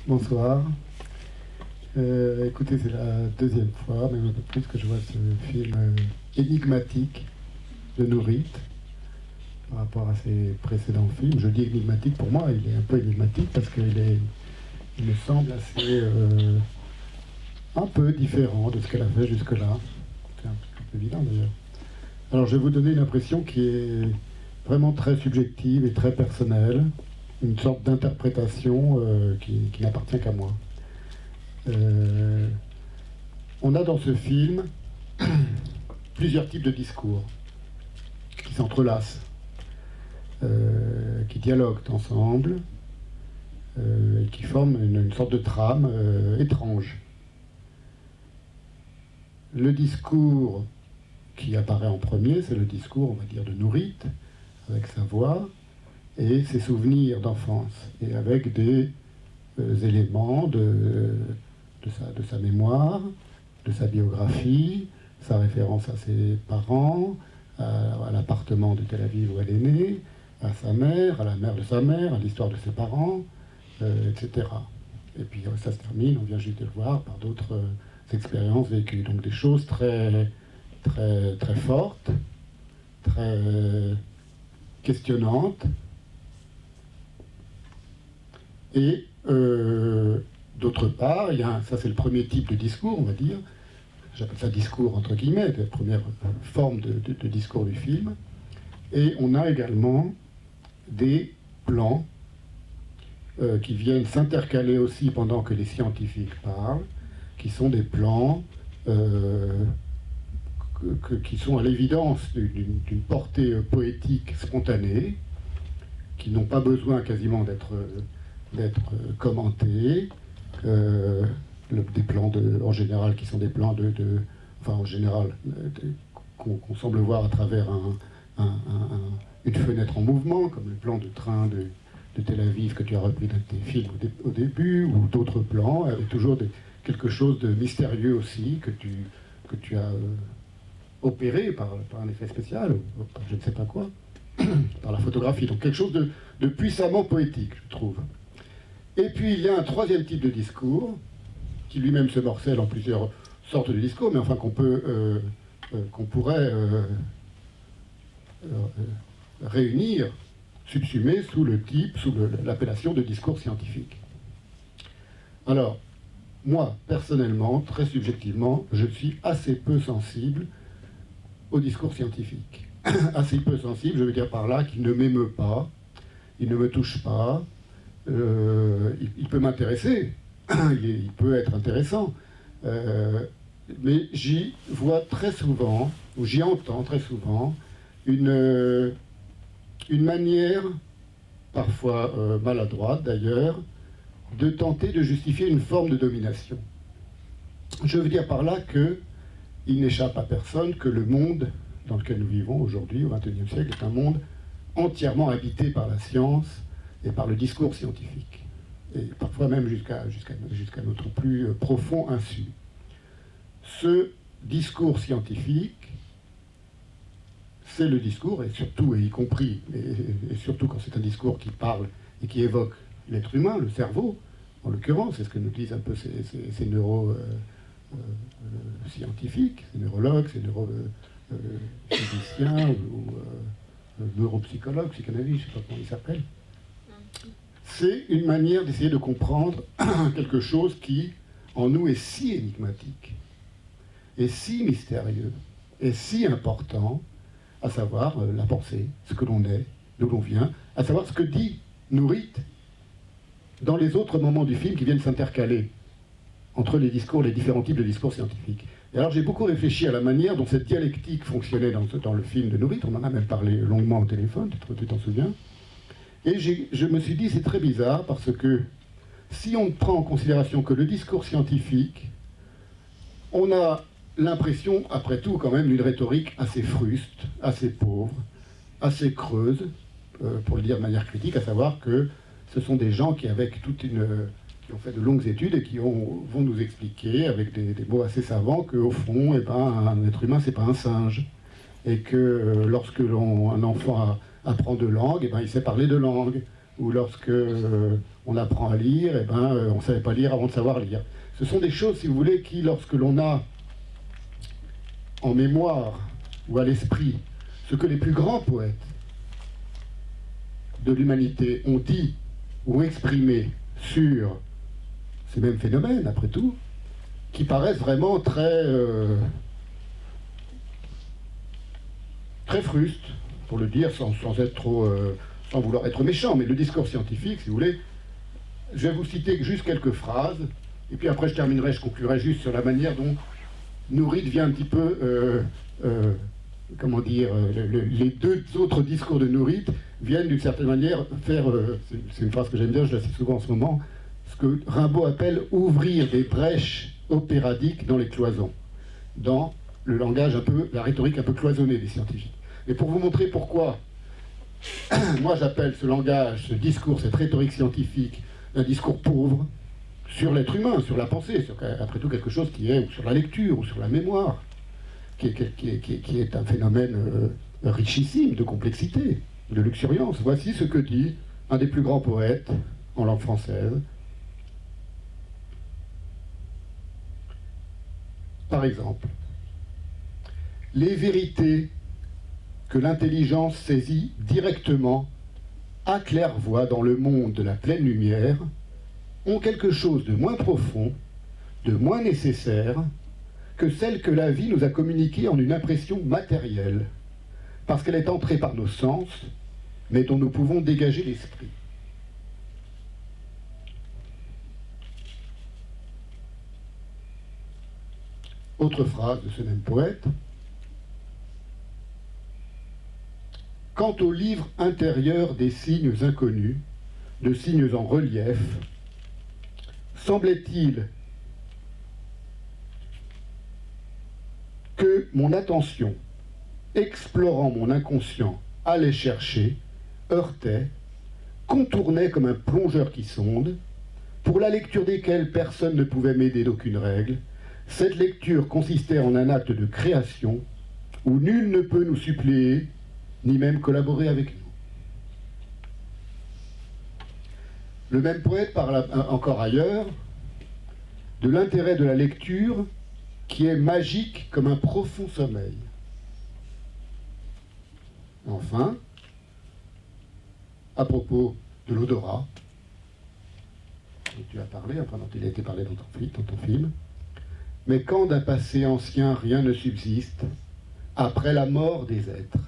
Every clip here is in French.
Bonsoir. Écoutez, c'est la deuxième fois, même un peu plus, que je vois ce film énigmatique de Nourit par rapport à ses précédents films. Je dis énigmatique, pour moi, il est un peu énigmatique parce qu'il me semble assez un peu différent de ce qu'elle a fait jusque-là. C'est un peu évident d'ailleurs. Alors je vais vous donner une impression qui est vraiment très subjective et très personnelle, une sorte d'interprétation qui n'appartient qu'à moi. On a dans ce film plusieurs types de discours qui s'entrelacent, qui dialoguent ensemble et qui forment une sorte de trame étrange. Le discours qui apparaît en premier, c'est le discours, on va dire, de Nourit, avec sa voix et ses souvenirs d'enfance, et avec des éléments de sa mémoire, de sa biographie, sa référence à ses parents, à l'appartement de Tel Aviv où elle est née, à sa mère, à la mère de sa mère, à l'histoire de ses parents, etc. Et puis ça se termine, on vient juste de le voir, par d'autres expériences vécues. Donc des choses très, très, très fortes, très questionnantes, et d'autre part, ça c'est le premier type de discours, on va dire, j'appelle ça discours entre guillemets, la première forme de discours du film, et on a également des plans qui viennent s'intercaler aussi pendant que les scientifiques parlent, qui sont des plans qui sont à l'évidence d'une portée poétique spontanée, qui n'ont pas besoin quasiment d'être commentés, des plans en général qui sont des plans en général qu'on semble voir à travers une fenêtre en mouvement, comme le plan de train de Tel Aviv que tu as repris dans tes films au début, ou d'autres plans, avec toujours quelque chose de mystérieux aussi que tu as opéré par un effet spécial, ou par je ne sais pas quoi, par la photographie. Donc quelque chose de puissamment poétique, je trouve. Et puis il y a un troisième type de discours, qui lui-même se morcelle en plusieurs sortes de discours, mais enfin qu'on pourrait réunir, subsumer sous l'appellation de discours scientifique. Alors, moi, personnellement, très subjectivement, je suis assez peu sensible au discours scientifique. Assez peu sensible, je veux dire par là qu'il ne m'émeut pas, il ne me touche pas, il peut m'intéresser, il peut être intéressant, mais j'y vois très souvent, ou j'y entends très souvent, une manière, parfois maladroite d'ailleurs, de tenter de justifier une forme de domination. Je veux dire par là qu'il n'échappe à personne que le monde dans lequel nous vivons aujourd'hui, au XXIe siècle, est un monde entièrement habité par la science et par le discours scientifique, et parfois même jusqu'à notre plus profond insu. Ce discours scientifique, c'est le discours, et surtout, et y compris, et surtout quand c'est un discours qui parle et qui évoque l'être humain, le cerveau, en l'occurrence, c'est ce que nous disent un peu ces neuroscientifiques, ces neurologues, ces neurophysiciens ou neuropsychologues, psychanalystes, je ne sais pas comment ils s'appellent. C'est une manière d'essayer de comprendre quelque chose qui, en nous, est si énigmatique, et si mystérieux, et si important, à savoir la pensée, ce que l'on est, d'où l'on vient, à savoir ce que dit Nourit dans les autres moments du film qui viennent s'intercaler entre les différents types de discours scientifiques. Et alors j'ai beaucoup réfléchi à la manière dont cette dialectique fonctionnait dans le film de Nourit, on en a même parlé longuement au téléphone, tu t'en souviens, et je me suis dit c'est très bizarre parce que si on prend en considération que le discours scientifique, on a l'impression, après tout, quand même, d'une rhétorique assez fruste, assez pauvre, assez creuse, pour le dire de manière critique, à savoir que ce sont des gens qui ont fait de longues études et qui vont nous expliquer, avec des mots assez savants, qu'au fond, un être humain, c'est pas un singe. Et que lorsque un enfant apprend de langue, il sait parler de langue. ou lorsque on apprend à lire, eh ben, on ne savait pas lire avant de savoir lire. Ce sont des choses, si vous voulez, qui, lorsque l'on a en mémoire ou à l'esprit ce que les plus grands poètes de l'humanité ont dit ou exprimé sur ces mêmes phénomènes, après tout, qui paraissent vraiment très frustes, pour le dire sans être trop, sans vouloir être méchant, mais le discours scientifique, si vous voulez, je vais vous citer juste quelques phrases, et puis après je conclurai juste sur la manière dont Nourrit vient un petit peu, comment dire, les deux autres discours de Nourrit viennent d'une certaine manière faire, c'est une phrase que j'aime bien, je la cite souvent en ce moment, ce que Rimbaud appelle ouvrir des brèches opéradiques dans les cloisons, dans le langage un peu, la rhétorique un peu cloisonnée des scientifiques. Et pour vous montrer pourquoi, moi j'appelle ce langage, ce discours, cette rhétorique scientifique, un discours pauvre sur l'être humain, sur la pensée, sur, après tout quelque chose qui est, ou sur la lecture, ou sur la mémoire, qui est un phénomène richissime de complexité, de luxuriance. Voici ce que dit un des plus grands poètes en langue française. Par exemple, les vérités que l'intelligence saisit directement à claire-voie dans le monde de la pleine lumière ont quelque chose de moins profond, de moins nécessaire que celle que la vie nous a communiquée en une impression matérielle, parce qu'elle est entrée par nos sens, mais dont nous pouvons dégager l'esprit. Autre phrase de ce même poète. Quant au livre intérieur des signes inconnus, de signes en relief, semblait-il que mon attention, explorant mon inconscient, allait chercher, heurtait, contournait comme un plongeur qui sonde, pour la lecture desquels personne ne pouvait m'aider d'aucune règle. Cette lecture consistait en un acte de création où nul ne peut nous suppléer, ni même collaborer avec nous. Le même poète parle encore ailleurs de l'intérêt de la lecture qui est magique comme un profond sommeil. Enfin, à propos de l'odorat, dont tu as parlé, enfin dont il a été parlé dans ton film, mais quand d'un passé ancien rien ne subsiste, après la mort des êtres,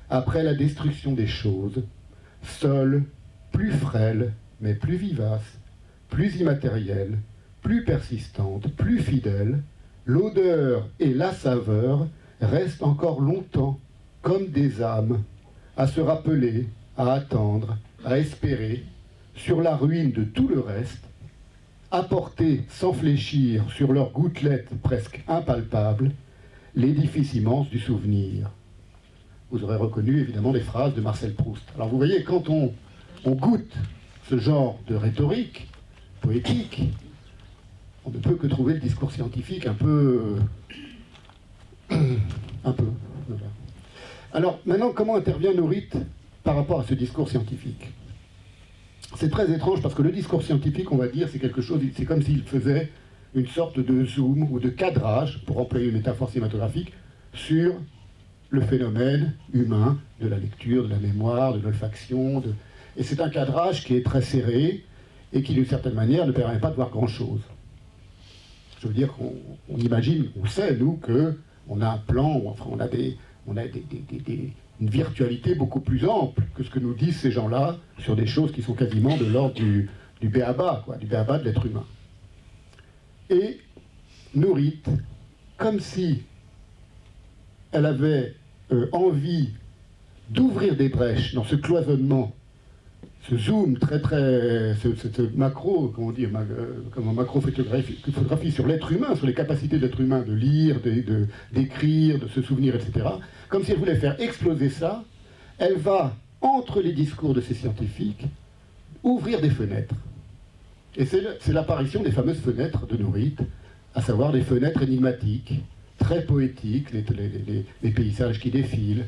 après la destruction des choses, seule, plus frêle, mais plus vivace, plus immatérielle, plus persistante, plus fidèle, l'odeur et la saveur restent encore longtemps comme des âmes, à se rappeler, à attendre, à espérer, sur la ruine de tout le reste, à porter sans fléchir sur leurs gouttelettes presque impalpables l'édifice immense du souvenir. Vous aurez reconnu évidemment les phrases de Marcel Proust. Alors vous voyez, quand on goûte ce genre de rhétorique poétique, on ne peut que trouver le discours scientifique un peu... Voilà. Alors maintenant, comment intervient Nourrit par rapport à ce discours scientifique? C'est très étrange parce que le discours scientifique, on va dire, c'est quelque chose, c'est comme s'il faisait une sorte de zoom ou de cadrage, pour employer une métaphore cinématographique, sur le phénomène humain de la lecture, de la mémoire, de l'olfaction. Et c'est un cadrage qui est très serré et qui, d'une certaine manière, ne permet pas de voir grand-chose. Je veux dire qu'on imagine, on sait, nous, qu'on a un plan, enfin, on a une virtualité beaucoup plus ample que ce que nous disent ces gens-là sur des choses qui sont quasiment de l'ordre du b.a.-ba, du b.a.-ba de l'être humain. Et Nourrit, comme si elle avait envie d'ouvrir des brèches dans ce cloisonnement, ce zoom ce macro, comment dire, comme un macro-photographie sur l'être humain, sur les capacités de l'être humain de lire, d'écrire, de se souvenir, etc. Comme si elle voulait faire exploser ça, elle va, entre les discours de ces scientifiques, ouvrir des fenêtres. Et c'est l'apparition des fameuses fenêtres de Nourrit, à savoir des fenêtres énigmatiques, très poétiques, les paysages qui défilent,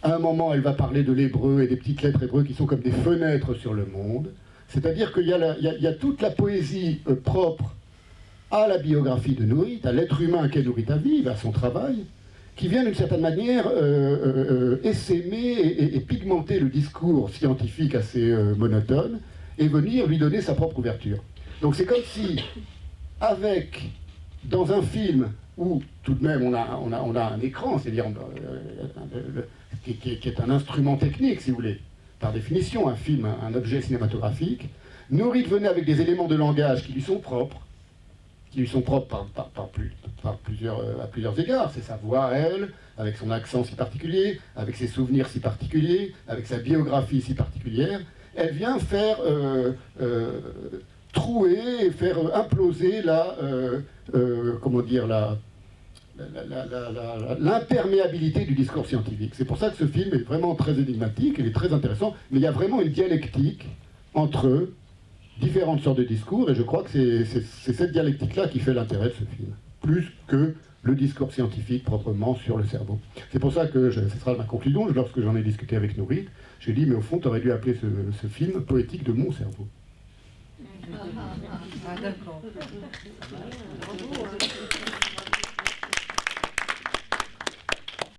À un moment, elle va parler de l'hébreu et des petites lettres hébreux qui sont comme des fenêtres sur le monde. C'est-à-dire qu'il y a toute la poésie propre à la biographie de Nourit, à l'être humain qu'est Nourit Aviv, à son travail, qui vient d'une certaine manière essaimer et pigmenter le discours scientifique assez monotone et venir lui donner sa propre ouverture. Donc c'est comme si, dans un film où tout de même on a un écran, c'est-à-dire qui est un instrument technique, si vous voulez, par définition, un film, un objet cinématographique, Nourit venait avec des éléments de langage qui lui sont propres à plusieurs égards. C'est sa voix, elle, avec son accent si particulier, avec ses souvenirs si particuliers, avec sa biographie si particulière. Elle vient faire trouer, faire imploser l'imperméabilité du discours scientifique. C'est pour ça que ce film est vraiment très énigmatique, il est très intéressant, mais il y a vraiment une dialectique entre différentes sortes de discours, et je crois que c'est cette dialectique-là qui fait l'intérêt de ce film, plus que le discours scientifique proprement sur le cerveau. C'est pour ça que, ce sera ma conclusion, lorsque j'en ai discuté avec Nourit, j'ai dit, mais au fond, tu aurais dû appeler ce film « Poétique de mon cerveau ». Ah, d'accord.